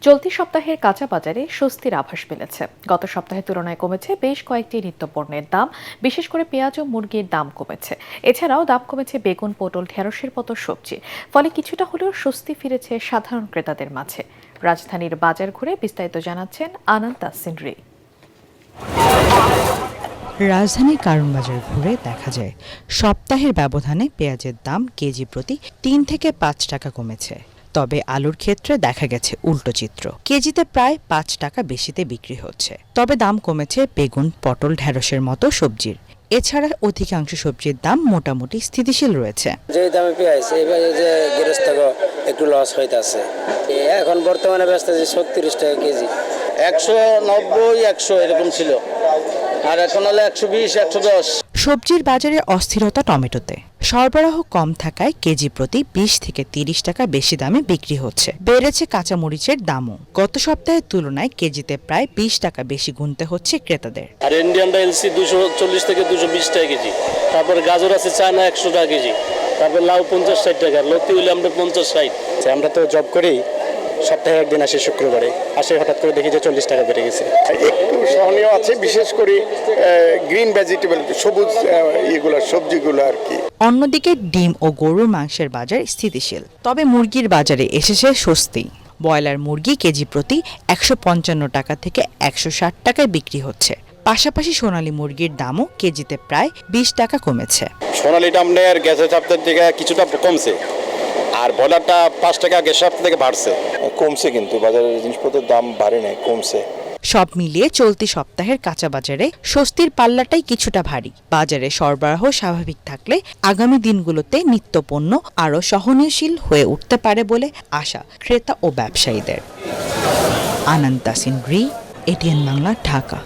চলতি সপ্তাহের কাঁচা বাজারে স্বস্তির আভাস মিলেছে। গত সপ্তাহের তুলনায় কমেছে বেশ কয়েকটি নিত্যপণ্যের দাম, বিশেষ করে পেঁয়াজ ও মুরগির দাম কমেছে। এছাড়াও দাম কমেছে বেগুন, পটল, ঢেঁড়সের মতো সবজি। ফলে কিছুটা হলেও স্বস্তি ফিরেছে সাধারণ ক্রেতাদের মাঝে। রাজধানীর বাজার ঘুরে বিস্তারিত জানাচ্ছেন আনন্দ সিনরি। রাজধানীর কারণ বাজার ঘুরে দেখা যায় সপ্তাহের ব্যবধানে পেঁয়াজের দাম কেজি প্রতি ৩ থেকে ৫ টাকা কমেছে। তবে আলুর ক্ষেত্রে দেখা গেছে উল্টো চিত্র, কেজিতে প্রায় ৫ টাকা বেশিতে বিক্রি হচ্ছে। তবে দাম কমেছে বেগুন, পটল, ঢেঁড়সের মতো সবজির। এছাড়া অধিকাংশ সবজির দাম মোটামুটি স্থিতিশীল রয়েছে। যে দামে পেঁয়াজ এবারে যে গৃহস্থ একটু লস হইতাছে, এখন বর্তমানে ব্যস্ত যে ৩৬ টাকা কেজি, ১৯০ ১০০ এরকম ছিল, আর এখন হলে ১২০ ১১০। সবজির বাজারে অস্থিরতা টমেটোতে। সরবরাহ কম থাকায় কেজি প্রতি ২০ থেকে ৩০ টাকা বেশি দামে বিক্রি হচ্ছে। বেড়েছে কাঁচামরিচের দামও। গত সপ্তাহের তুলনায় কেজিতে প্রায় ২০ টাকা বেশি গুনতে হচ্ছে ক্রেতাদের। আর ইন্ডিয়ানটা এলসি ২৪০ থেকে ২২০ টাকা কেজি। তারপরে গাজর আছে চায়না ১০০ টাকা কেজি। তারপর লাউ ৫০-৬০ টাকা, লতি হইলে আমরা ৫০-৬০। আমরা তো জব করি, সপ্তাহে একদিন আসি শুক্রবারে, আসে হঠাৎ করে দেখি যে ৪০ টাকা বেড়ে গেছে। একটু সহনীয় আছে, বিশেষ করে গ্রিন ভেজিটেবল, সবুজ এগুলো সবজিগুলো আর কি। অন্যদিকে ডিম ও গরুর মাংসের বাজার স্থিতিশীল। তবে মুরগির বাজারে এসেছে স্বস্তি। ব্রয়লার মুরগি কেজি প্রতি ১৫৫ টাকা থেকে ১৬০ টাকায় বিক্রি হচ্ছে। পাশাপাশি সোনালী মুরগির দামও কেজিতে প্রায় ২০ টাকা কমেছে। সোনালিটা আপনার গ্যাসের সপ্তাহ থেকে কিছুটা কমছে, আর ব্রয়লারটা ৫ টাকা গ্যাস সপ্তাহ থেকে বাড়ছে। কমছে, কিন্তু বাজারের জিনিসপত্রের দাম বাড়ে নাই, কমছে। সব মিলিয়ে চলতি সপ্তাহের কাঁচা বাজারে স্বস্তির পাল্লাটাই কিছুটা ভারী। বাজারে সরবরাহ স্বাভাবিক থাকলে আগামী দিনগুলোতে নিত্যপণ্য আরও সহনীয়শীল হয়ে উঠতে পারে বলে আশা ক্রেতা ও ব্যবসায়ীদের। আনন্দ সিনরি, এটিএন বাংলা, ঢাকা।